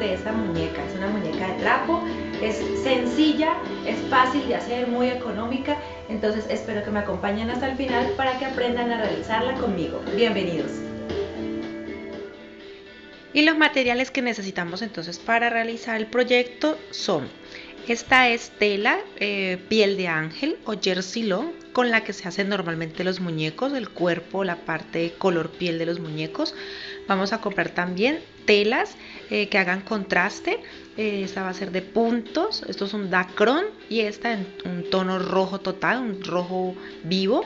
de esta muñeca. Es una muñeca de trapo, es sencilla, es fácil de hacer, muy económica. Entonces espero que me acompañen hasta el final para que aprendan a realizarla conmigo. Bienvenidos. Y los materiales que necesitamos entonces para realizar el proyecto son: esta es tela, piel de ángel o jersey long, con la que se hacen normalmente los muñecos, el cuerpo, la parte color piel de los muñecos. Vamos a comprar también telas que hagan contraste. Esta va a ser de puntos, esto es un dacron y esta en un tono rojo total, un rojo vivo.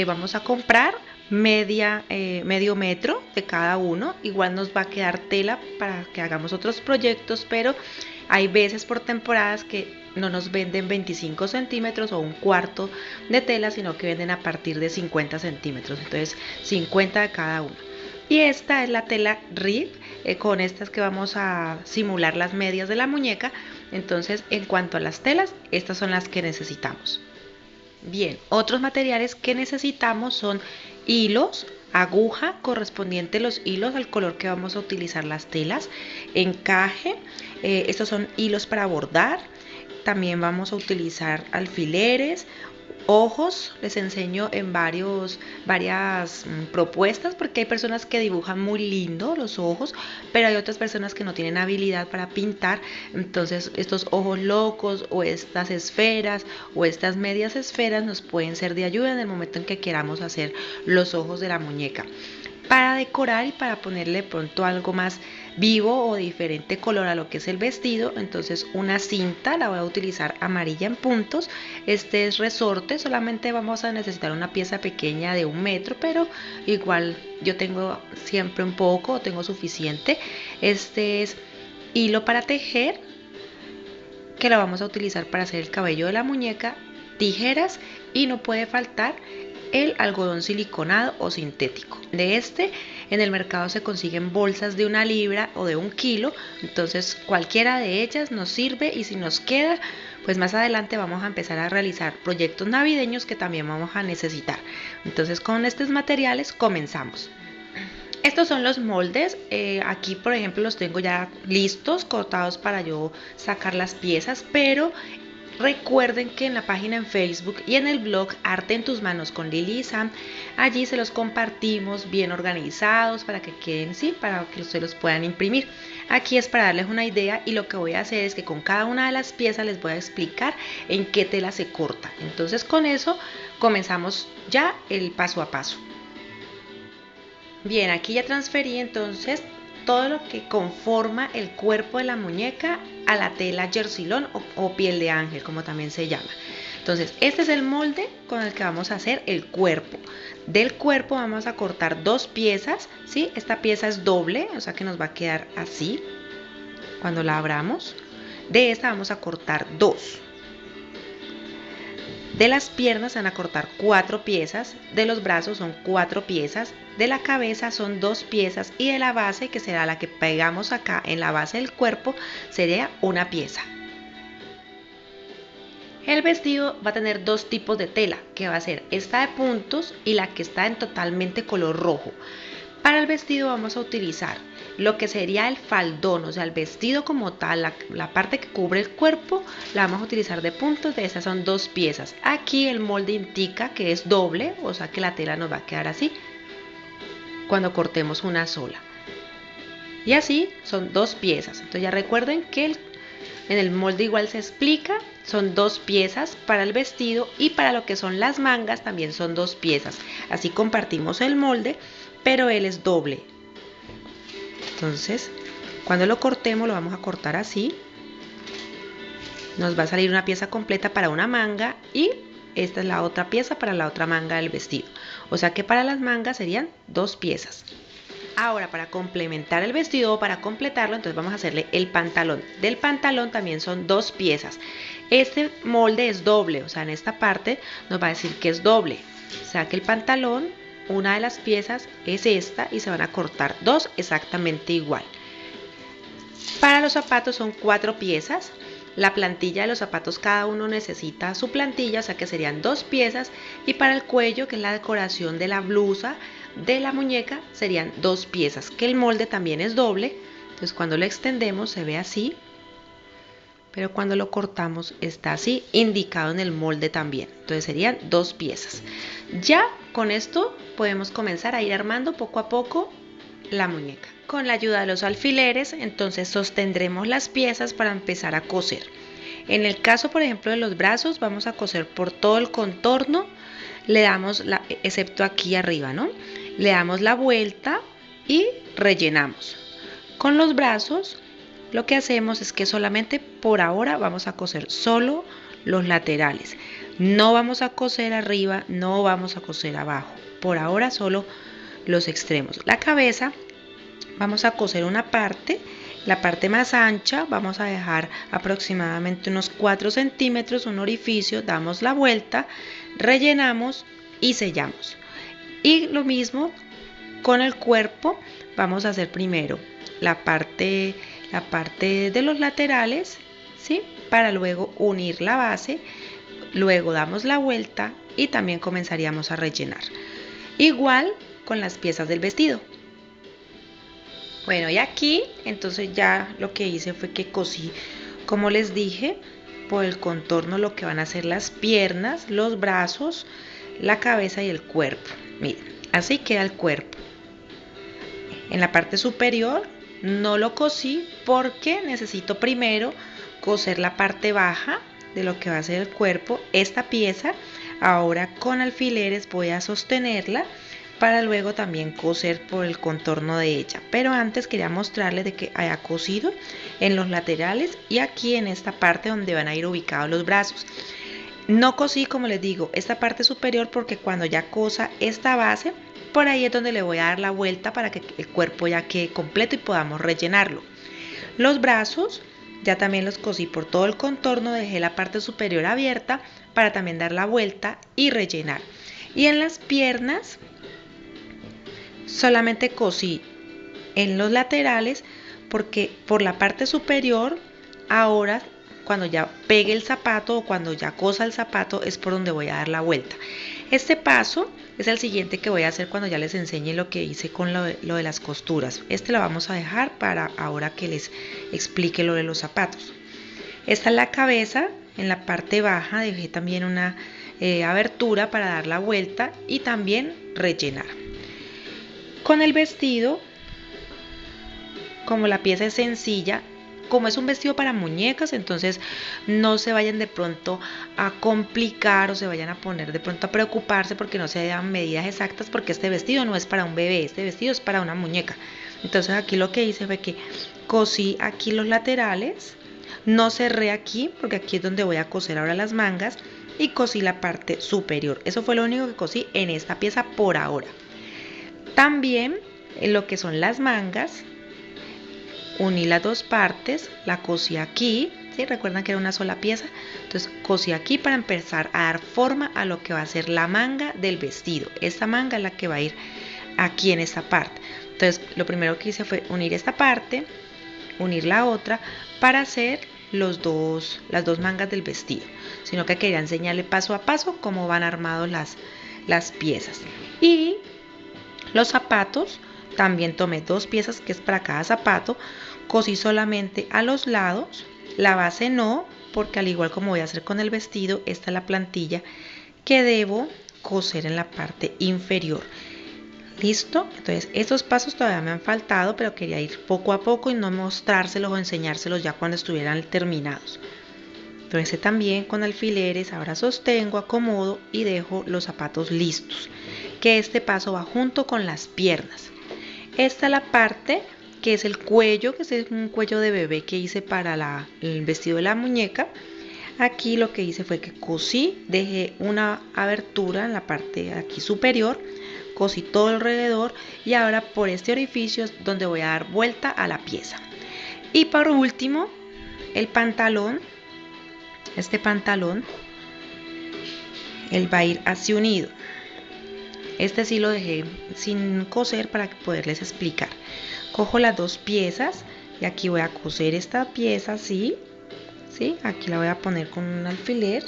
Vamos a comprar medio metro de cada uno. Igual nos va a quedar tela para que hagamos otros proyectos, pero hay veces por temporadas que no nos venden 25 centímetros o un cuarto de tela, sino que venden a partir de 50 centímetros, entonces 50 de cada uno. Y esta es la tela rib, con estas que vamos a simular las medias de la muñeca. Entonces, en cuanto a las telas, estas son las que necesitamos. Bien, otros materiales que necesitamos son hilos, aguja correspondiente los hilos al color que vamos a utilizar las telas, encaje, estos son hilos para bordar. También vamos a utilizar alfileres, ojos. Les enseño en varias propuestas, porque hay personas que dibujan muy lindo los ojos, pero hay otras personas que no tienen habilidad para pintar. Entonces estos ojos locos o estas esferas o estas medias esferas nos pueden ser de ayuda en el momento en que queramos hacer los ojos de la muñeca. Para decorar y para ponerle pronto algo más vivo o diferente color a lo que es el vestido, entonces una cinta la voy a utilizar amarilla en puntos. Este es resorte, solamente vamos a necesitar una pieza pequeña de 1 metro, pero igual yo tengo siempre un poco, tengo suficiente. Este es hilo para tejer, que lo vamos a utilizar para hacer el cabello de la muñeca, tijeras y no puede faltar el algodón siliconado o sintético. De este en el mercado se consiguen bolsas de 1 libra o de 1 kilo, entonces cualquiera de ellas nos sirve, y si nos queda, pues más adelante vamos a empezar a realizar proyectos navideños que también vamos a necesitar. Entonces con estos materiales comenzamos. Estos son los moldes, aquí por ejemplo los tengo ya listos, cortados para yo sacar las piezas, pero recuerden que en la página en Facebook y en el blog Arte en tus manos con Lili y Sam, allí se los compartimos bien organizados para que queden, sí, para que ustedes los puedan imprimir. Aquí es para darles una idea, y lo que voy a hacer es que con cada una de las piezas les voy a explicar en qué tela se corta. Entonces con eso comenzamos ya el paso a paso. Bien, aquí ya transferí entonces todo lo que conforma el cuerpo de la muñeca a la tela jersey long o piel de ángel, como también se llama. Entonces este es el molde con el que vamos a hacer el cuerpo. Del cuerpo vamos a cortar 2 piezas, ¿sí? Esta pieza es doble, o sea que nos va a quedar así cuando la abramos. De esta vamos a cortar 2. De las piernas se van a cortar 4 piezas, de los brazos son 4 piezas, de la cabeza son 2 piezas, y de la base, que será la que pegamos acá en la base del cuerpo, sería 1 pieza. El vestido va a tener 2 tipos de tela, que va a ser esta de puntos y la que está en totalmente color rojo. Para el vestido vamos a utilizar lo que sería el faldón, o sea, el vestido como tal, la parte que cubre el cuerpo, la vamos a utilizar de puntos. De estas son 2 piezas. Aquí el molde indica que es doble, o sea que la tela nos va a quedar así cuando cortemos una sola. Y así son 2 piezas. Entonces ya recuerden que en el molde igual se explica, son 2 piezas para el vestido, y para lo que son las mangas también son 2 piezas. Así compartimos el molde, pero él es doble. Entonces cuando lo cortemos lo vamos a cortar así. Nos va a salir una pieza completa para una manga, y esta es la otra pieza para la otra manga del vestido. O sea que para las mangas serían 2 piezas. Ahora, para complementar el vestido o para completarlo, entonces vamos a hacerle el pantalón. Del pantalón también son 2 piezas. Este molde es doble, o sea, en esta parte nos va a decir que es doble. O sea que el pantalón, una de las piezas es esta, y se van a cortar 2 exactamente igual. Para los zapatos son 4 piezas. La plantilla de los zapatos, cada uno necesita su plantilla, o sea que serían 2 piezas. Y para el cuello, que es la decoración de la blusa de la muñeca, serían 2 piezas, que el molde también es doble. Entonces cuando lo extendemos se ve así, pero cuando lo cortamos está así, indicado en el molde también. Entonces serían 2 piezas. Ya con esto podemos comenzar a ir armando poco a poco la muñeca. Con la ayuda de los alfileres, entonces sostendremos las piezas para empezar a coser. En el caso, por ejemplo, de los brazos, vamos a coser por todo el contorno, le damos excepto aquí arriba, ¿no? Le damos la vuelta y rellenamos. Con los brazos, lo que hacemos es que solamente por ahora vamos a coser solo los laterales. No vamos a coser arriba, no vamos a coser abajo. Por ahora solo los extremos. La cabeza, vamos a coser una parte. La parte más ancha vamos a dejar aproximadamente unos 4 centímetros, un orificio, damos la vuelta, rellenamos y sellamos. Y lo mismo con el cuerpo, vamos a hacer primero la parte de los laterales, ¿sí? Para luego unir la base, luego damos la vuelta y también comenzaríamos a rellenar. Igual con las piezas del vestido. Bueno, y aquí entonces ya lo que hice fue que cosí, como les dije, por el contorno lo que van a ser las piernas, los brazos, la cabeza y el cuerpo. Miren, así queda el cuerpo. En la parte superior no lo cosí porque necesito primero coser la parte baja de lo que va a ser el cuerpo. Esta pieza ahora con alfileres voy a sostenerla para luego también coser por el contorno de ella. Pero antes quería mostrarles de que haya cosido en los laterales y aquí en esta parte donde van a ir ubicados los brazos. No cosí, como les digo, esta parte superior porque cuando ya cosa esta base, por ahí es donde le voy a dar la vuelta para que el cuerpo ya quede completo y podamos rellenarlo. Los brazos ya también los cosí por todo el contorno, dejé la parte superior abierta para también dar la vuelta y rellenar. Y en las piernas solamente cosí en los laterales porque por la parte superior ahora cuando ya pegue el zapato o cuando ya cosa el zapato es por donde voy a dar la vuelta. Este paso es el siguiente que voy a hacer cuando ya les enseñe lo que hice con lo de las costuras. Este lo vamos a dejar para ahora que les explique lo de los zapatos. Esta es la cabeza, en la parte baja dejé también una abertura para dar la vuelta y también rellenar. Con el vestido, como la pieza es sencilla, como es un vestido para muñecas, entonces no se vayan de pronto a complicar o se vayan a poner de pronto a preocuparse porque no se dan medidas exactas, porque este vestido no es para un bebé, este vestido es para una muñeca. Entonces aquí lo que hice fue que cosí aquí los laterales, no cerré aquí porque aquí es donde voy a coser ahora las mangas y cosí la parte superior. Eso fue lo único que cosí en esta pieza por ahora. También en lo que son las mangas, uní las dos partes, la cosí aquí, ¿sí? Recuerdan que era una sola pieza, entonces cosí aquí para empezar a dar forma a lo que va a ser la manga del vestido. Esta manga es la que va a ir aquí en esta parte. Entonces lo primero que hice fue unir esta parte, unir la otra para hacer las dos mangas del vestido, sino que quería enseñarle paso a paso cómo van armados las piezas. Y los zapatos, también tomé 2 piezas que es para cada zapato, cosí solamente a los lados, la base no, porque al igual como voy a hacer con el vestido, esta es la plantilla que debo coser en la parte inferior. ¿Listo? Entonces estos pasos todavía me han faltado, pero quería ir poco a poco y no mostrárselos o enseñárselos ya cuando estuvieran terminados. Entonces también con alfileres, ahora sostengo, acomodo y dejo los zapatos listos, que este paso va junto con las piernas. Esta es la parte que es el cuello, que es un cuello de bebé que hice para el vestido de la muñeca. Aquí lo que hice fue que cosí, dejé una abertura en la parte de aquí superior, cosí todo alrededor y ahora por este orificio es donde voy a dar vuelta a la pieza. Y por último, el pantalón. Este pantalón, él va a ir así unido. Este sí lo dejé sin coser para poderles explicar. Cojo las 2 piezas y aquí voy a coser esta pieza así, ¿sí? Aquí la voy a poner con un alfiler.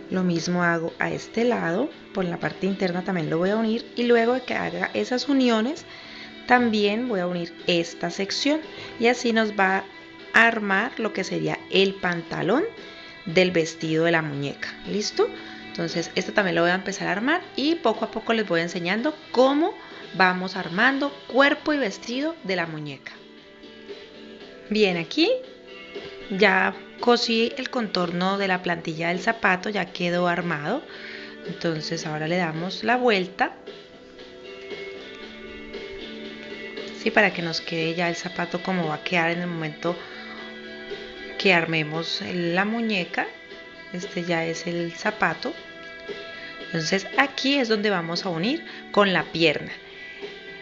Lo mismo hago a este lado, por la parte interna también lo voy a unir y luego de que haga esas uniones también voy a unir esta sección y así nos va a armar lo que sería el pantalón del vestido de la muñeca. ¿Listo? Entonces esto también lo voy a empezar a armar y poco a poco les voy enseñando cómo vamos armando cuerpo y vestido de la muñeca. Bien, aquí ya cosí el contorno de la plantilla del zapato, ya quedó armado. Entonces ahora le damos la vuelta, ¿sí? Para que nos quede ya el zapato como va a quedar en el momento que armemos la muñeca. Este ya es el zapato. Entonces aquí es donde vamos a unir con la pierna.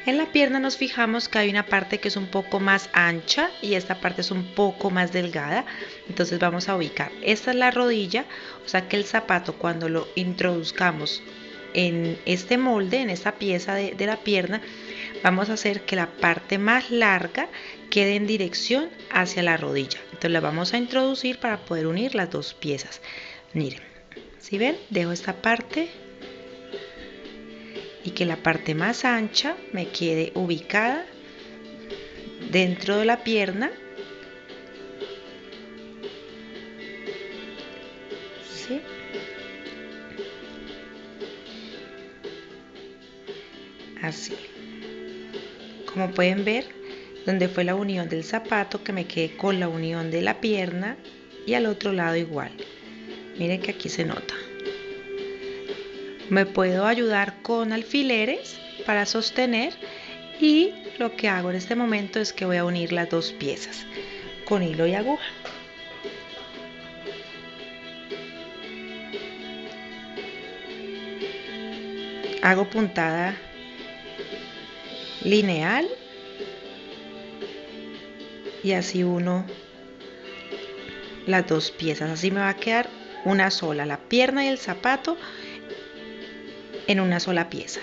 En la pierna nos fijamos que hay una parte que es un poco más ancha y esta parte es un poco más delgada. Entonces vamos a ubicar. Esta es la rodilla, o sea que el zapato cuando lo introduzcamos en este molde, en esta pieza de la pierna, vamos a hacer que la parte más larga quede en dirección hacia la rodilla. Entonces la vamos a introducir para poder unir las dos piezas. Miren, ¿sí ven? Dejo esta parte y que la parte más ancha me quede ubicada dentro de la pierna. ¿Sí? Así. Como pueden ver, donde fue la unión del zapato, que me quede con la unión de la pierna y al otro lado igual. Miren que aquí se nota. Me puedo ayudar con alfileres para sostener y lo que hago en este momento es que voy a unir las dos piezas con hilo y aguja. Hago puntada lineal y así uno las dos piezas. Así me va a quedar una sola, la pierna y el zapato en una sola pieza.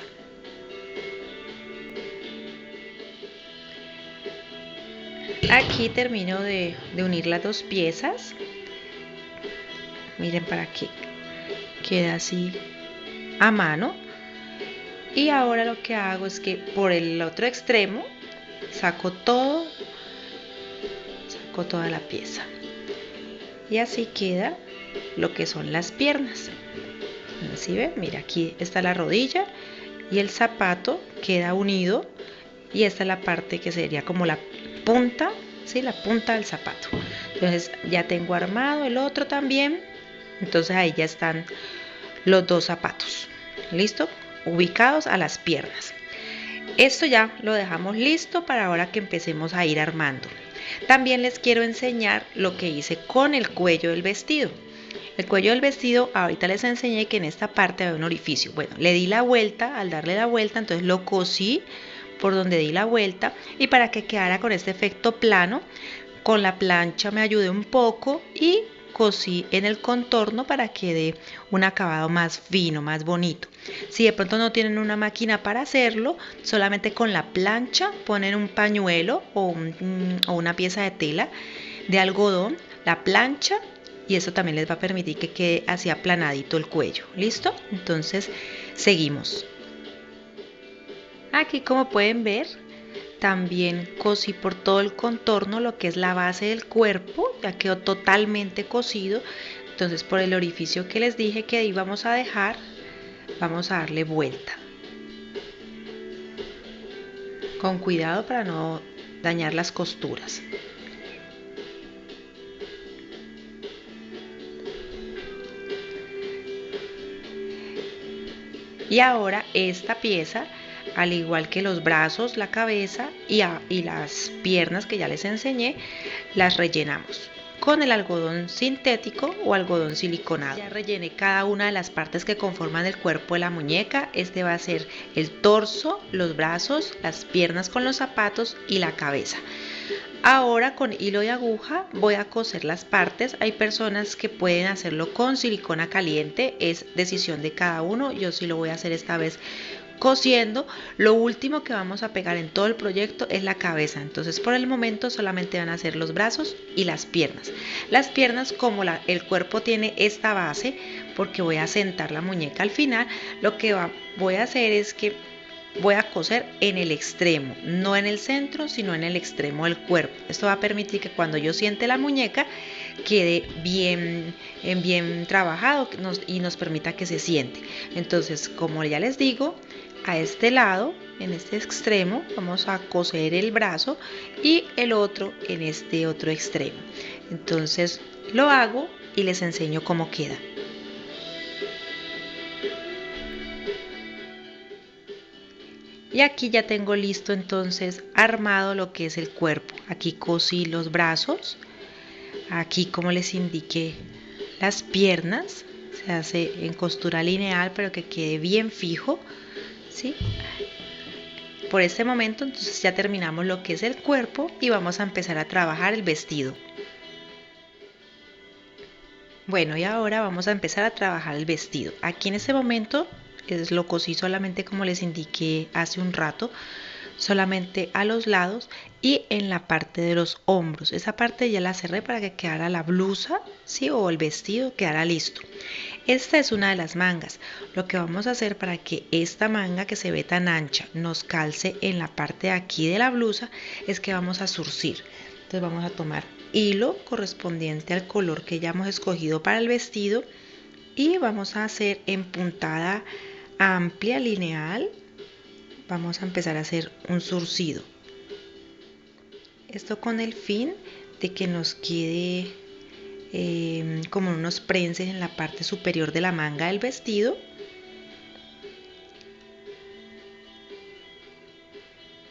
Aquí termino de unir las dos piezas. Miren, para que quede así a mano. Y ahora lo que hago es que por el otro extremo saco toda la pieza. Y así queda lo que son las piernas. ¿Sí ven? Mira, aquí está la rodilla y el zapato queda unido y esta es la parte que sería como la punta, ¿sí? La punta del zapato. Entonces ya tengo armado el otro también. Entonces ahí ya están los dos zapatos. ¿Listo? Ubicados a las piernas. Esto ya lo dejamos listo para ahora que empecemos a ir armando. También les quiero enseñar lo que hice con el cuello del vestido. El cuello del vestido, ahorita les enseñé que en esta parte había un orificio. Bueno, le di la vuelta, al darle la vuelta, entonces lo cosí por donde di la vuelta y para que quedara con este efecto plano, con la plancha me ayudé un poco y cosí en el contorno para que dé un acabado más fino, más bonito. Si de pronto no tienen una máquina para hacerlo, solamente con la plancha ponen un pañuelo o una pieza de tela de algodón, la plancha, y eso también les va a permitir que quede así aplanadito el cuello. ¿Listo? Entonces seguimos. Aquí, como pueden ver, también cosí por todo el contorno lo que es la base del cuerpo, ya quedó totalmente cosido. Entonces por el orificio que les dije que íbamos a dejar, vamos a darle vuelta. Con cuidado para no dañar las costuras. Y ahora esta pieza, al igual que los brazos, la cabeza y las piernas que ya les enseñé, las rellenamos con el algodón sintético o algodón siliconado. Ya rellené cada una de las partes que conforman el cuerpo de la muñeca. Este va a ser el torso, los brazos, las piernas con los zapatos y la cabeza. Ahora con hilo y aguja voy a coser las partes. Hay personas que pueden hacerlo con silicona caliente, es decisión de cada uno. Yo sí lo voy a hacer esta vez cosiendo. Lo último que vamos a pegar en todo el proyecto es la cabeza. Entonces por el momento solamente van a ser los brazos y las piernas. Las piernas, como el cuerpo tiene esta base, porque voy a sentar la muñeca al final, lo que voy a hacer es que voy a coser en el extremo, no en el centro, sino en el extremo del cuerpo. Esto va a permitir que cuando yo siente la muñeca quede bien trabajado y nos permita que se siente. Entonces, como ya les digo, a este lado, en este extremo, vamos a coser el brazo y el otro en este otro extremo. Entonces lo hago y les enseño cómo queda. Y aquí ya tengo listo entonces armado lo que es el cuerpo. Aquí cosí los brazos, aquí como les indiqué las piernas, se hace en costura lineal pero que quede bien fijo, ¿sí? Por este momento entonces ya terminamos lo que es el cuerpo y vamos a empezar a trabajar el vestido. Bueno, y ahora vamos a empezar a trabajar el vestido. Aquí en este momento lo cosí solamente como les indiqué hace un rato, solamente a los lados y en la parte de los hombros. Esa parte ya la cerré para que quedara la blusa, ¿sí? O el vestido quedara listo. Esta es una de las mangas. Lo que vamos a hacer para que esta manga que se ve tan ancha nos calce en la parte de aquí de la blusa es que vamos a zurcir. Entonces vamos a tomar hilo correspondiente al color que ya hemos escogido para el vestido y vamos a hacer en puntada amplia lineal. Vamos a empezar a hacer un zurcido. Esto con el fin de que nos quede como unos prenses en la parte superior de la manga del vestido.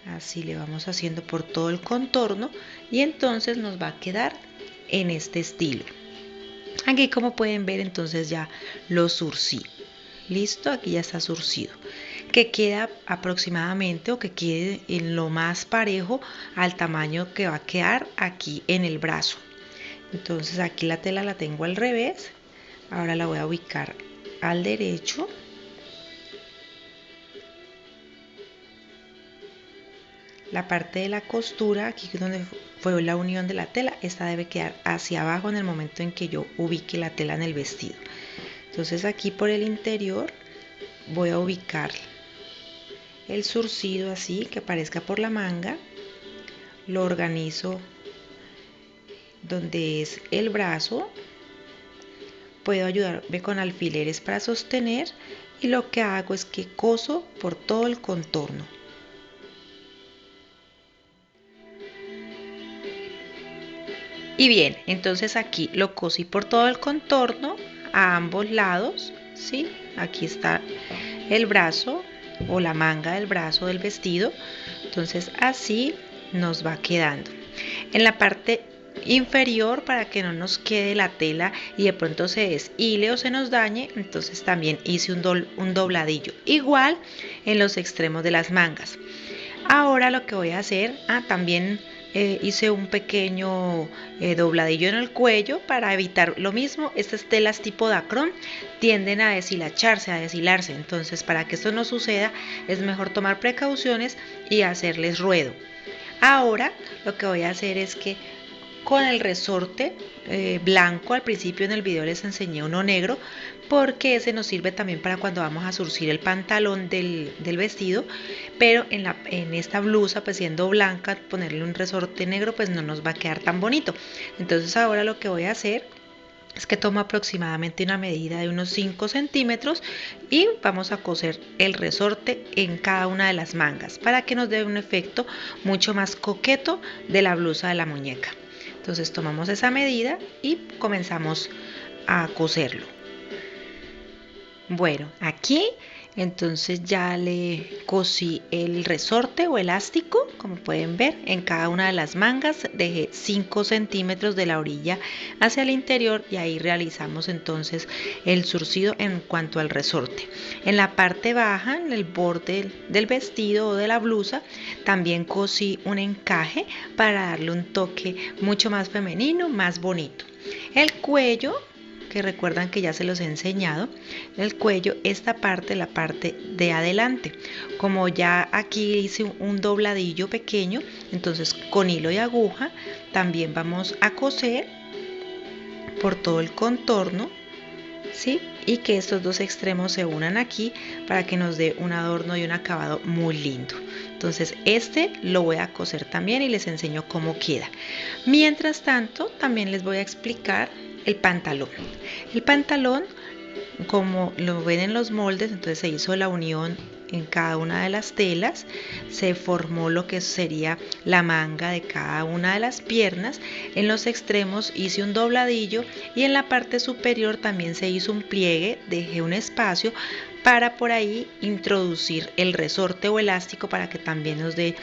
Así le vamos haciendo por todo el contorno y entonces nos va a quedar en este estilo. Aquí como pueden ver entonces ya lo zurcí. Listo, aquí ya está zurcido. Que queda aproximadamente o que quede en lo más parejo al tamaño que va a quedar aquí en el brazo. Entonces aquí la tela la tengo al revés. Ahora la voy a ubicar al derecho. La parte de la costura, aquí donde fue la unión de la tela, esta debe quedar hacia abajo en el momento en que yo ubique la tela en el vestido. Entonces aquí por el interior voy a ubicar el zurcido así, que aparezca por la manga. Lo organizo donde es el brazo. Puedo ayudarme con alfileres para sostener y lo que hago es que coso por todo el contorno. Y bien, entonces aquí lo cosí por todo el contorno a ambos lados, ¿sí? Aquí está el brazo o la manga del brazo del vestido. Entonces así nos va quedando. En la parte inferior, para que no nos quede la tela y de pronto se deshile o se nos dañe, entonces también hice un dobladillo. Igual en los extremos de las mangas. Ahora lo que voy a hacer, también hice un pequeño dobladillo en el cuello para evitar lo mismo. Estas telas tipo dacrón tienden a deshilacharse, a deshilarse. Entonces, para que esto no suceda, es mejor tomar precauciones y hacerles ruedo. Ahora lo que voy a hacer es que con el resorte blanco, al principio en el video les enseñé uno negro, porque ese nos sirve también para cuando vamos a zurcir el pantalón del vestido, pero en esta blusa, pues siendo blanca, ponerle un resorte negro pues no nos va a quedar tan bonito. Entonces ahora lo que voy a hacer es que tomo aproximadamente una medida de unos 5 centímetros y vamos a coser el resorte en cada una de las mangas para que nos dé un efecto mucho más coqueto de la blusa de la muñeca. Entonces tomamos esa medida y comenzamos a coserlo. Bueno, aquí entonces ya le cosí el resorte o elástico, como pueden ver, en cada una de las mangas. Dejé 5 centímetros de la orilla hacia el interior y ahí realizamos entonces el zurcido en cuanto al resorte. En la parte baja, en el borde del vestido o de la blusa, también cosí un encaje para darle un toque mucho más femenino, más bonito. El cuello, que recuerdan que ya se los he enseñado, el cuello, esta parte, la parte de adelante. Como ya aquí hice un dobladillo pequeño, entonces con hilo y aguja también vamos a coser por todo el contorno, ¿sí? Y que estos dos extremos se unan aquí para que nos dé un adorno y un acabado muy lindo. Entonces este lo voy a coser también y les enseño cómo queda. Mientras tanto, también les voy a explicar el pantalón. El pantalón, como lo ven en los moldes, entonces se hizo la unión en cada una de las telas, se formó lo que sería la manga de cada una de las piernas. En los extremos hice un dobladillo y en la parte superior también se hizo un pliegue, dejé un espacio para por ahí introducir el resorte o elástico para que también nos dé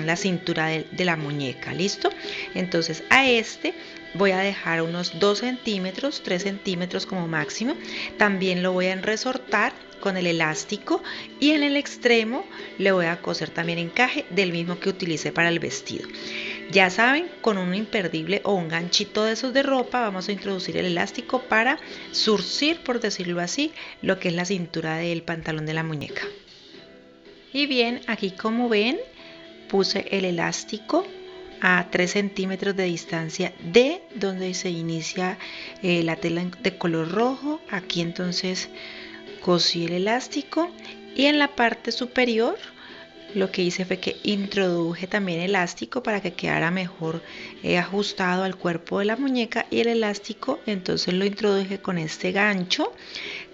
la cintura de la muñeca. ¿Listo? Entonces a este voy a dejar unos 2 centímetros, 3 centímetros como máximo. También lo voy a resortar con el elástico y en el extremo le voy a coser también encaje del mismo que utilicé para el vestido. Ya saben, con un imperdible o un ganchito de esos de ropa vamos a introducir el elástico para zurcir, por decirlo así, lo que es la cintura del pantalón de la muñeca. Y bien, aquí como ven, puse el elástico a 3 centímetros de distancia de donde se inicia la tela de color rojo. Aquí entonces cosí el elástico y en la parte superior lo que hice fue que introduje también elástico para que quedara mejor ajustado al cuerpo de la muñeca, y el elástico entonces lo introduje con este gancho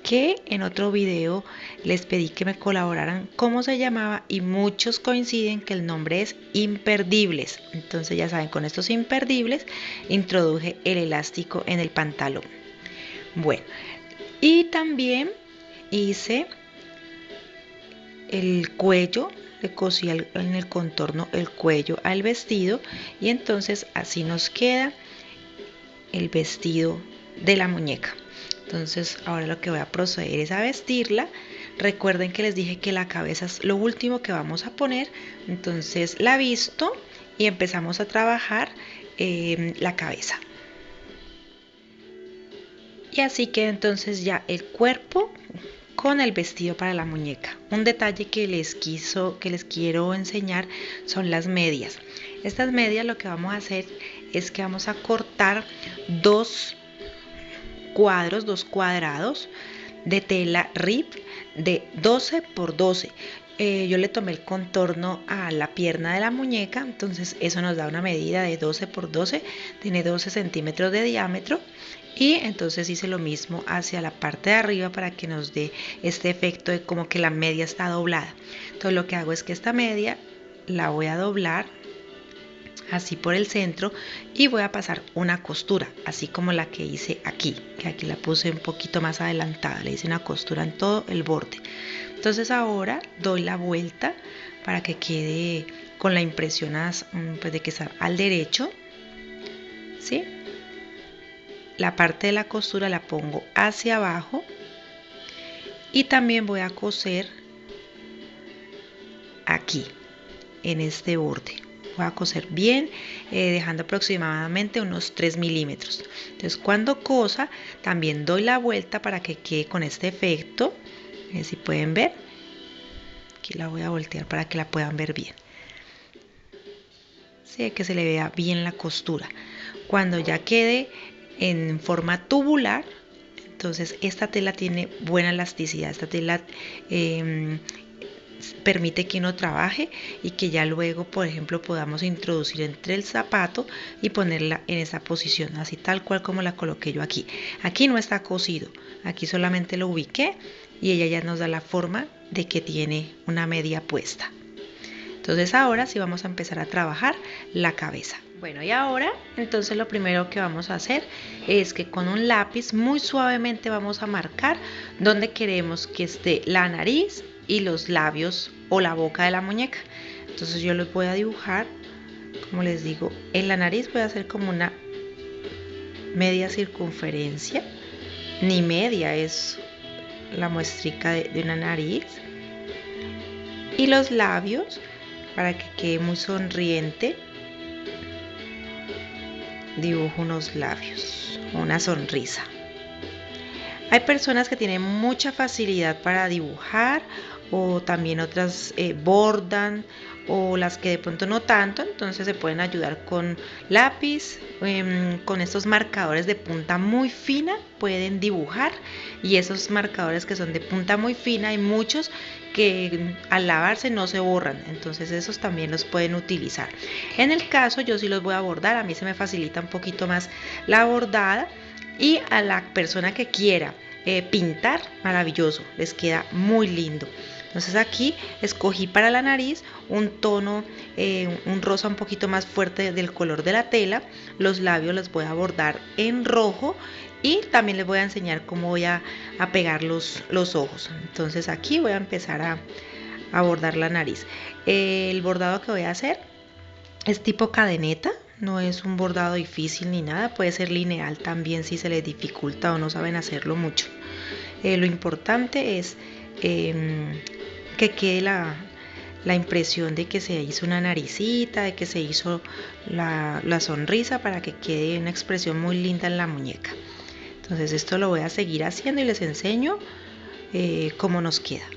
que en otro video les pedí que me colaboraran cómo se llamaba y muchos coinciden que el nombre es imperdibles. Entonces ya saben, con estos imperdibles introduje el elástico en el pantalón. Bueno, y también hice el cuello, le cosí en el contorno el cuello al vestido y entonces así nos queda el vestido de la muñeca. Entonces ahora lo que voy a proceder es a vestirla. Recuerden que les dije que la cabeza es lo último que vamos a poner, entonces la visto y empezamos a trabajar la cabeza. Y así queda entonces ya el cuerpo con el vestido para la muñeca. Un detalle que les quiero enseñar son las medias. Estas medias lo que vamos a hacer es que vamos a cortar dos cuadrados de tela RIP de 12 por 12. Yo le tomé el contorno a la pierna de la muñeca, entonces eso nos da una medida de 12 por 12, tiene 12 centímetros de diámetro. Y entonces hice lo mismo hacia la parte de arriba para que nos dé este efecto de como que la media está doblada. Entonces lo que hago es que esta media la voy a doblar así por el centro y voy a pasar una costura, así como la que hice aquí, que aquí la puse un poquito más adelantada, le hice una costura en todo el borde. Entonces ahora doy la vuelta para que quede con la impresión pues de que está al derecho, ¿sí? La parte de la costura la pongo hacia abajo y también voy a coser aquí en este borde. Voy a coser bien, dejando aproximadamente unos 3 milímetros. Entonces cuando cosa también doy la vuelta para que quede con este efecto. Si pueden ver, aquí la voy a voltear para que la puedan ver bien. Sí, que se le vea bien la costura. Cuando ya quede en forma tubular, entonces esta tela tiene buena elasticidad, esta tela permite que uno trabaje y que ya luego, por ejemplo, podamos introducir entre el zapato y ponerla en esa posición, así tal cual como la coloqué yo aquí. Aquí no está cosido, aquí solamente lo ubiqué y ella ya nos da la forma de que tiene una media puesta. Entonces ahora sí vamos a empezar a trabajar la cabeza. Bueno, y ahora entonces lo primero que vamos a hacer es que con un lápiz muy suavemente vamos a marcar donde queremos que esté la nariz y los labios o la boca de la muñeca. Entonces yo los voy a dibujar, como les digo, en la nariz voy a hacer como una media circunferencia, ni media, es la muestrica de una nariz, y los labios para que quede muy sonriente. dibujo unos labios, una sonrisa. Hay personas que tienen mucha facilidad para dibujar o también otras bordan o las que de pronto no tanto, entonces se pueden ayudar con lápiz, con estos marcadores de punta muy fina pueden dibujar, y esos marcadores que son de punta muy fina hay muchos que al lavarse no se borran, entonces esos también los pueden utilizar. En el caso yo sí los voy a bordar, a mí se me facilita un poquito más la bordada, y a la persona que quiera pintar, maravilloso, les queda muy lindo. Entonces aquí escogí para la nariz un tono, un rosa un poquito más fuerte del color de la tela. Los labios los voy a bordar en rojo y también les voy a enseñar cómo voy a pegar los ojos. Entonces aquí voy a empezar a bordar la nariz. El bordado que voy a hacer es tipo cadeneta. No es un bordado difícil ni nada, puede ser lineal también si se les dificulta o no saben hacerlo mucho. Lo importante es que quede la impresión de que se hizo una naricita, de que se hizo la sonrisa, para que quede una expresión muy linda en la muñeca. Entonces esto lo voy a seguir haciendo y les enseño cómo nos queda.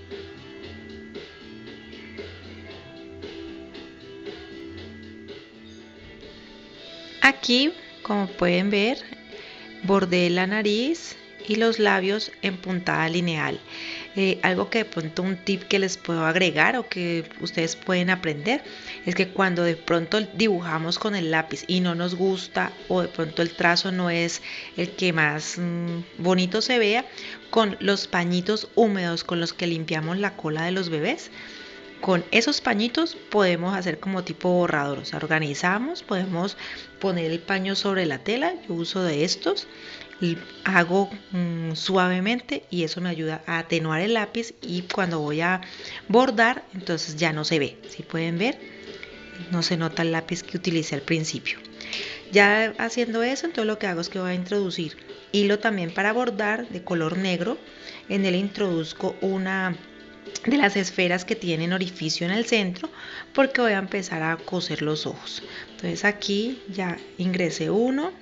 Aquí, como pueden ver, bordé la nariz y los labios en puntada lineal. Algo que de pronto un tip que les puedo agregar o que ustedes pueden aprender es que cuando de pronto dibujamos con el lápiz y no nos gusta, o de pronto el trazo no es el que más bonito se vea, con los pañitos húmedos con los que limpiamos la cola de los bebés, con esos pañitos podemos hacer como tipo borrador, o sea, organizamos, podemos poner el paño sobre la tela, yo uso de estos, y hago suavemente, y eso me ayuda a atenuar el lápiz, y cuando voy a bordar entonces ya no se ve. Si pueden ver, no se nota el lápiz que utilicé al principio. Ya haciendo eso, entonces lo que hago es que voy a introducir hilo también para bordar de color negro. En él introduzco una de las esferas que tienen orificio en el centro, porque voy a empezar a coser los ojos. Entonces aquí ya ingresé uno,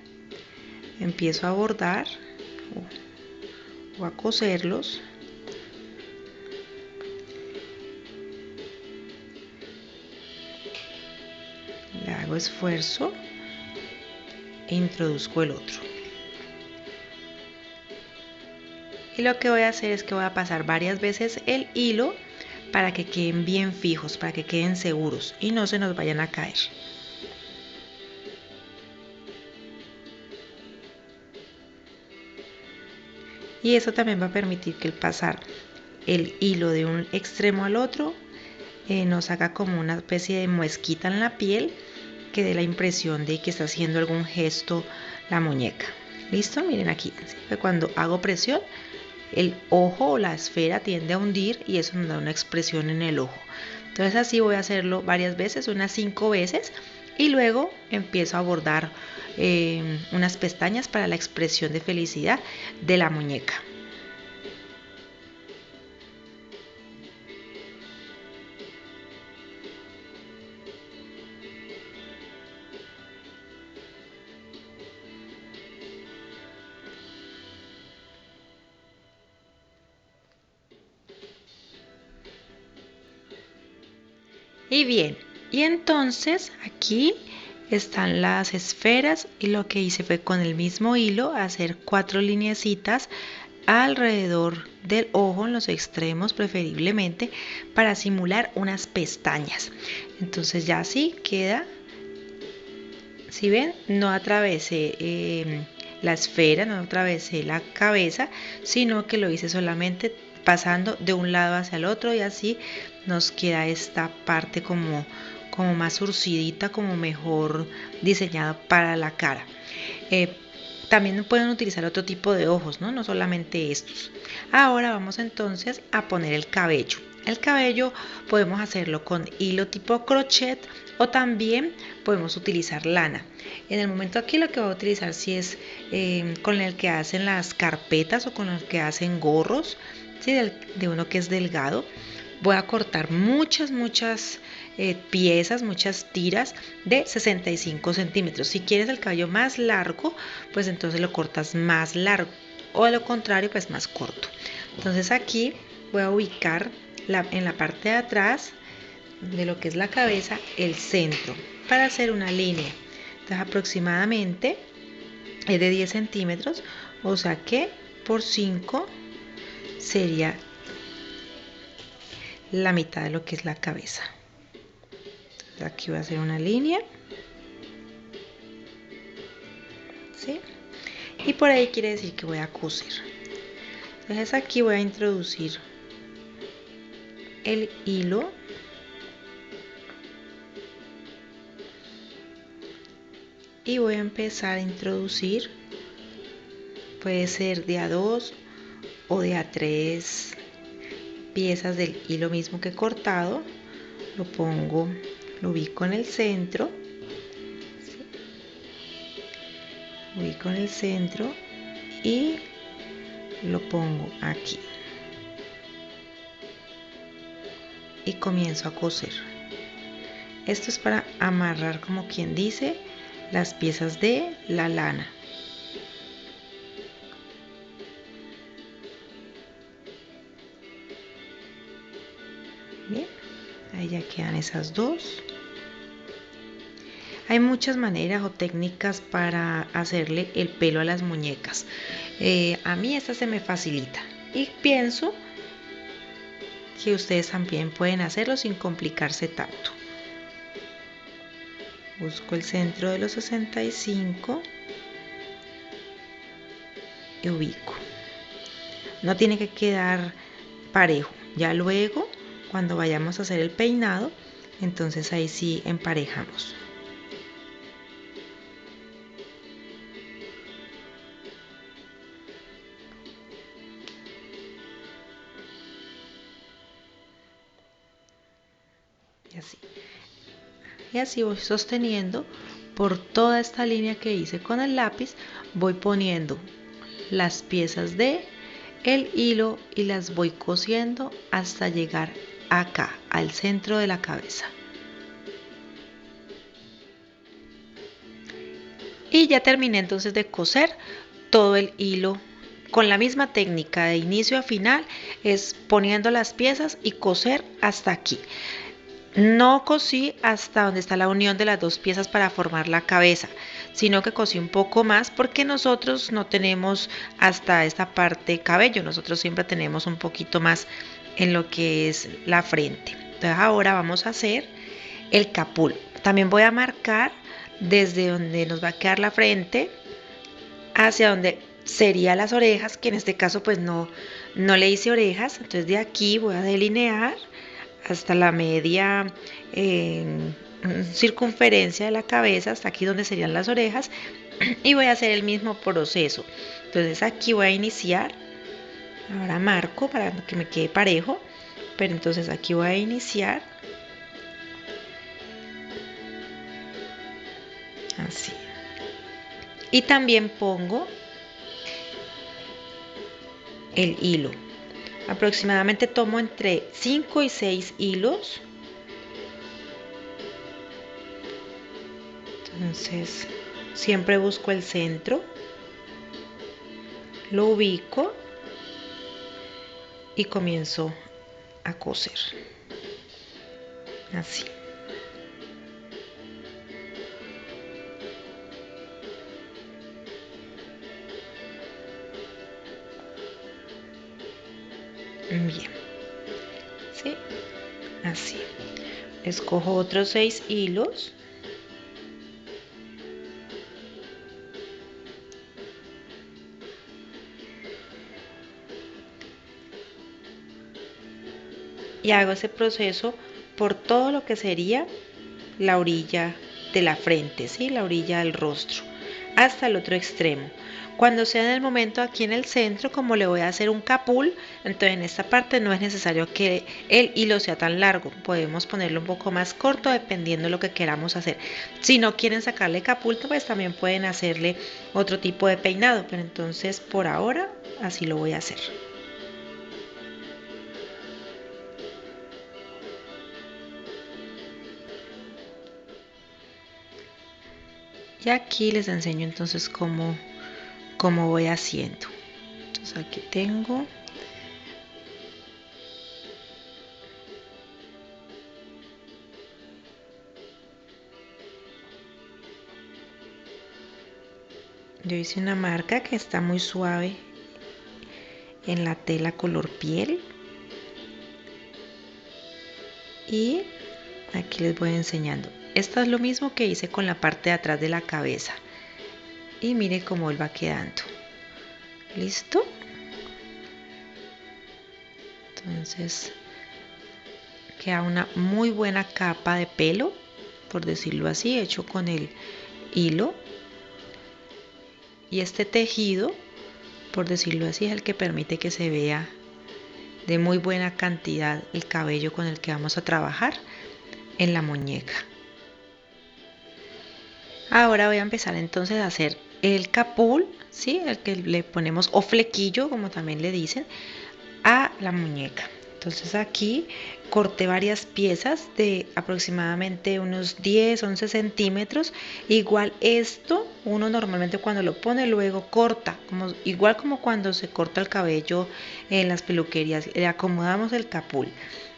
empiezo a bordar o a coserlos. Le hago esfuerzo e introduzco el otro. Y lo que voy a hacer es que voy a pasar varias veces el hilo para que queden bien fijos, para que queden seguros y no se nos vayan a caer. Y eso también va a permitir que el pasar el hilo de un extremo al otro nos haga como una especie de muesquita en la piel, que dé la impresión de que está haciendo algún gesto la muñeca. ¿Listo? Miren aquí, cuando hago presión, el ojo o la esfera tiende a hundir y eso nos da una expresión en el ojo. Entonces así voy a hacerlo varias veces, unas 5 veces, y luego empiezo a bordar unas pestañas para la expresión de felicidad de la muñeca. Y bien, y entonces aquí están las esferas, y lo que hice fue con el mismo hilo hacer 4 lineecitas alrededor del ojo, en los extremos preferiblemente, para simular unas pestañas. Entonces ya así queda. Si ven, no atravesé la esfera, no atravesé la cabeza, sino que lo hice solamente pasando de un lado hacia el otro, y así nos queda esta parte como más surcidita, como mejor diseñada para la cara. También pueden utilizar otro tipo de ojos, no solamente estos. Ahora vamos entonces a poner el cabello. El cabello podemos hacerlo con hilo tipo crochet, o también podemos utilizar lana. En el momento aquí lo que voy a utilizar si es con el que hacen las carpetas o con el que hacen gorros, ¿sí? de uno que es delgado. Voy a cortar muchas piezas, muchas tiras de 65 centímetros. Si quieres el cabello más largo, pues entonces lo cortas más largo, o de lo contrario, pues más corto. Entonces aquí voy a ubicar en la parte de atrás de lo que es la cabeza el centro para hacer una línea. Entonces aproximadamente es de 10 centímetros, o sea que por 5 sería la mitad de lo que es la cabeza. Entonces aquí voy a hacer una línea, ¿sí? Y por ahí quiere decir que voy a coser. Entonces aquí voy a introducir el hilo y voy a empezar a introducir, puede ser de a 2 o de a 3 piezas del hilo mismo que he cortado. Lo pongo, lo ubico en el centro, ¿sí? Ubico en el centro y lo pongo aquí y comienzo a coser. Esto es para amarrar, como quien dice, las piezas de la lana. Bien, ahí ya quedan esas dos. Hay muchas maneras o técnicas para hacerle el pelo a las muñecas. A mí esta se me facilita y pienso que ustedes también pueden hacerlo sin complicarse tanto. Busco el centro de los 65 y ubico. No tiene que quedar parejo. Ya luego, cuando vayamos a hacer el peinado, entonces ahí sí emparejamos. Y así voy sosteniendo por toda esta línea que hice con el lápiz. Voy poniendo las piezas de el hilo y las voy cosiendo hasta llegar acá al centro de la cabeza. Y ya terminé entonces de coser todo el hilo con la misma técnica de inicio a final, es poniendo las piezas y coser hasta aquí. No cosí hasta donde está la unión de las dos piezas para formar la cabeza, sino que cosí un poco más porque nosotros no tenemos hasta esta parte cabello, nosotros siempre tenemos un poquito más en lo que es la frente. Entonces ahora vamos a hacer el capul. También voy a marcar desde donde nos va a quedar la frente hacia donde serían las orejas, que en este caso pues no le hice orejas. Entonces de aquí voy a delinear hasta la media circunferencia de la cabeza, hasta aquí donde serían las orejas, y voy a hacer el mismo proceso. Entonces aquí voy a iniciar, ahora marco para que me quede parejo, pero entonces aquí voy a iniciar así, y también pongo el hilo. Aproximadamente tomo entre 5 y 6 hilos. Entonces siempre busco el centro, lo ubico y comienzo a coser así. Bien, ¿sí? Así. Escojo otros 6 hilos. Y hago ese proceso por todo lo que sería la orilla de la frente, ¿sí? La orilla del rostro, hasta el otro extremo. Cuando sea en el momento aquí en el centro, como le voy a hacer un capul, entonces en esta parte no es necesario que el hilo sea tan largo. Podemos ponerlo un poco más corto dependiendo de lo que queramos hacer. Si no quieren sacarle capul, pues también pueden hacerle otro tipo de peinado. Pero entonces por ahora así lo voy a hacer. Y aquí les enseño entonces cómo voy haciendo. Entonces aquí tengo. Yo hice una marca que está muy suave en la tela color piel. Y aquí les voy enseñando. Esto es lo mismo que hice con la parte de atrás de la cabeza. Y miren cómo él va quedando. ¿Listo? Entonces queda una muy buena capa de pelo, por decirlo así, hecho con el hilo. Y este tejido, por decirlo así, es el que permite que se vea de muy buena cantidad el cabello con el que vamos a trabajar en la muñeca. Ahora voy a empezar entonces a hacer el capul, ¿sí? El que le ponemos o flequillo, como también le dicen, a la muñeca. Entonces aquí corté varias piezas de aproximadamente unos 10-11 centímetros. Igual esto uno normalmente cuando lo pone luego corta, igual como cuando se corta el cabello en las peluquerías, le acomodamos el capul.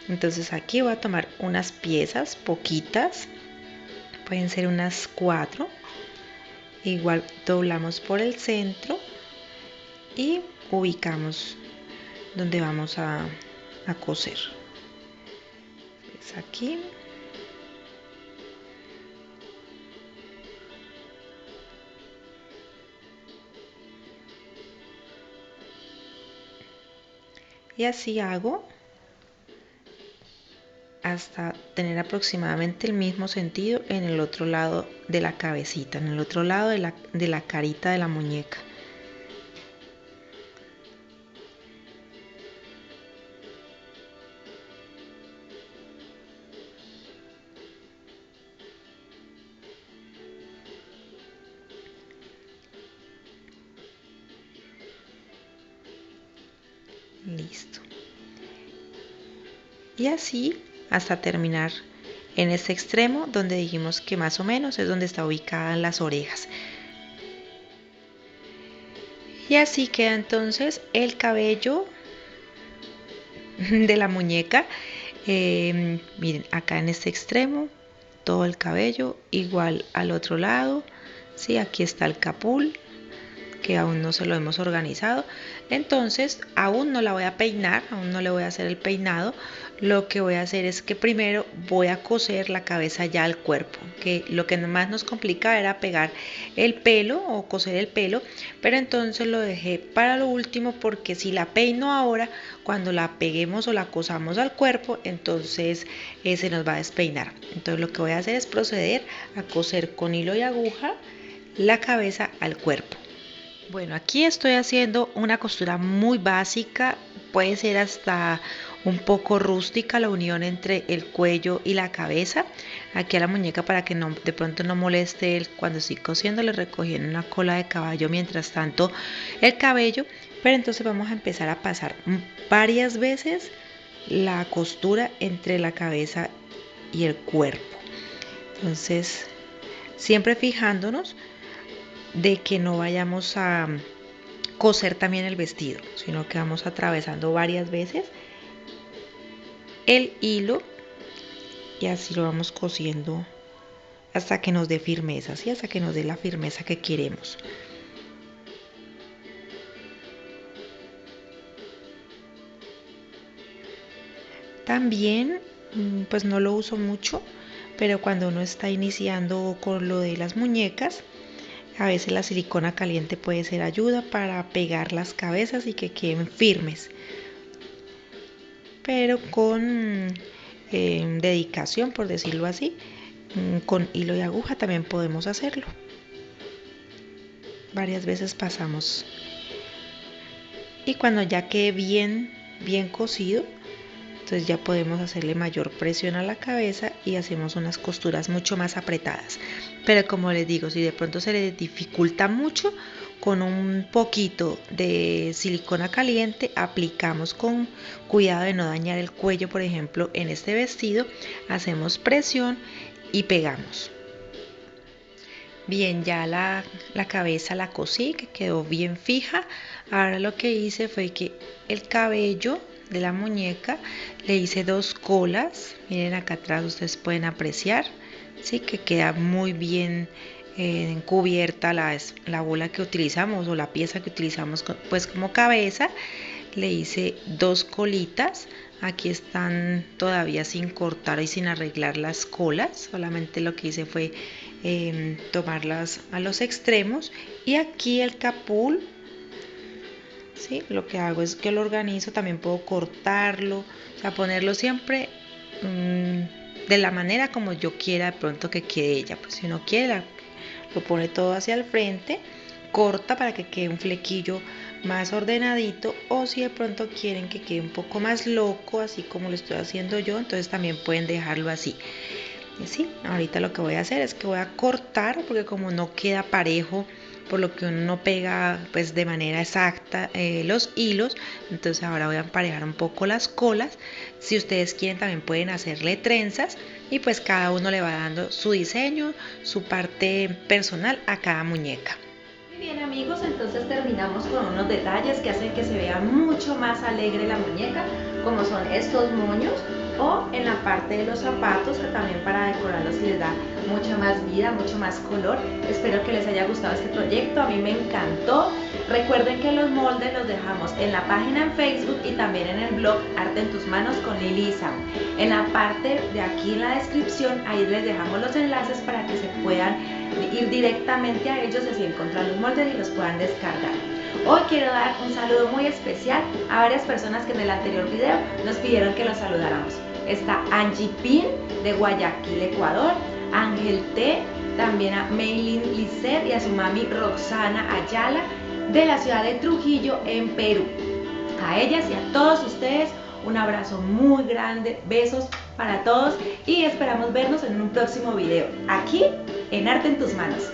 Entonces aquí voy a tomar unas piezas, poquitas, pueden ser unas 4. Igual doblamos por el centro y ubicamos donde vamos a coser. Es aquí. Y así hago hasta tener aproximadamente el mismo sentido en el otro lado de la cabecita, en el otro lado de la carita de la muñeca. Listo. Y así hasta terminar en este extremo donde dijimos que más o menos es donde está ubicada las orejas. Y así queda entonces el cabello de la muñeca. Miren, acá en este extremo todo el cabello, igual al otro lado. Sí, aquí está el capul, que aún no se lo hemos organizado. Entonces aún no la voy a peinar, aún no le voy a hacer el peinado. Lo que voy a hacer es que primero voy a coser la cabeza ya al cuerpo, que lo que más nos complicaba era pegar el pelo o coser el pelo, pero entonces lo dejé para lo último porque si la peino ahora, cuando la peguemos o la cosamos al cuerpo, entonces se nos va a despeinar. Entonces lo que voy a hacer es proceder a coser con hilo y aguja la cabeza al cuerpo. Bueno, aquí estoy haciendo una costura muy básica, puede ser hasta un poco rústica la unión entre el cuello y la cabeza. Aquí a la muñeca para que no, de pronto no moleste cuando estoy cosiendo, le recogí en una cola de caballo mientras tanto el cabello. Pero entonces vamos a empezar a pasar varias veces la costura entre la cabeza y el cuerpo. Entonces, siempre fijándonos de que no vayamos a coser también el vestido, sino que vamos atravesando varias veces el hilo y así lo vamos cosiendo hasta que nos dé firmeza, ¿sí? Hasta que nos dé la firmeza que queremos. También, pues no lo uso mucho, pero cuando uno está iniciando con lo de las muñecas, a veces la silicona caliente puede ser ayuda para pegar las cabezas y que queden firmes. Pero con dedicación, por decirlo así, con hilo y aguja también podemos hacerlo. Varias veces pasamos. Y cuando ya quede bien cosido, entonces ya podemos hacerle mayor presión a la cabeza y hacemos unas costuras mucho más apretadas. Pero como les digo, si de pronto se les dificulta mucho, con un poquito de silicona caliente aplicamos con cuidado de no dañar el cuello. Por ejemplo, en este vestido hacemos presión y pegamos. Bien, ya la cabeza la cosí, que quedó bien fija. Ahora lo que hice fue que el cabello de la muñeca le hice dos colas. Miren acá atrás ustedes pueden apreciar, sí, que queda muy bien cubierta la bola que utilizamos o la pieza que utilizamos pues como cabeza. Le hice dos colitas. Aquí están todavía sin cortar y sin arreglar las colas. Solamente lo que hice fue tomarlas a los extremos. Y aquí el capul, ¿sí? Lo que hago es que lo organizo. También puedo cortarlo, o sea, ponerlo siempre de la manera como yo quiera de pronto que quede ella. Pues si uno quiere, lo pone todo hacia el frente, corta para que quede un flequillo más ordenadito, o si de pronto quieren que quede un poco más loco, así como lo estoy haciendo yo, entonces también pueden dejarlo así. Y sí, ahorita lo que voy a hacer es que voy a cortar, porque como no queda parejo, por lo que uno no pega pues de manera exacta los hilos, entonces ahora voy a emparejar un poco las colas. Si ustedes quieren también pueden hacerle trenzas y pues cada uno le va dando su diseño, su parte personal a cada muñeca. Muy bien amigos, entonces terminamos con unos detalles que hacen que se vea mucho más alegre la muñeca, como son estos moños, o en la parte de los zapatos, que también para decorarlos les da mucha más vida, mucho más color. Espero que les haya gustado este proyecto, a mí me encantó. Recuerden que los moldes los dejamos en la página en Facebook y también en el blog Arte en tus manos con Lili y Sam. En la parte de aquí en la descripción, ahí les dejamos los enlaces para que se puedan ir directamente a ellos y así encontrar los moldes y los puedan descargar. Hoy quiero dar un saludo muy especial a varias personas que en el anterior video nos pidieron que los saludáramos. Está Angie Pin de Guayaquil, Ecuador, Ángel T, también a Meilin Lisset y a su mami Roxana Ayala de la ciudad de Trujillo en Perú. A ellas y a todos ustedes un abrazo muy grande, besos para todos y esperamos vernos en un próximo video aquí en Arte en tus manos.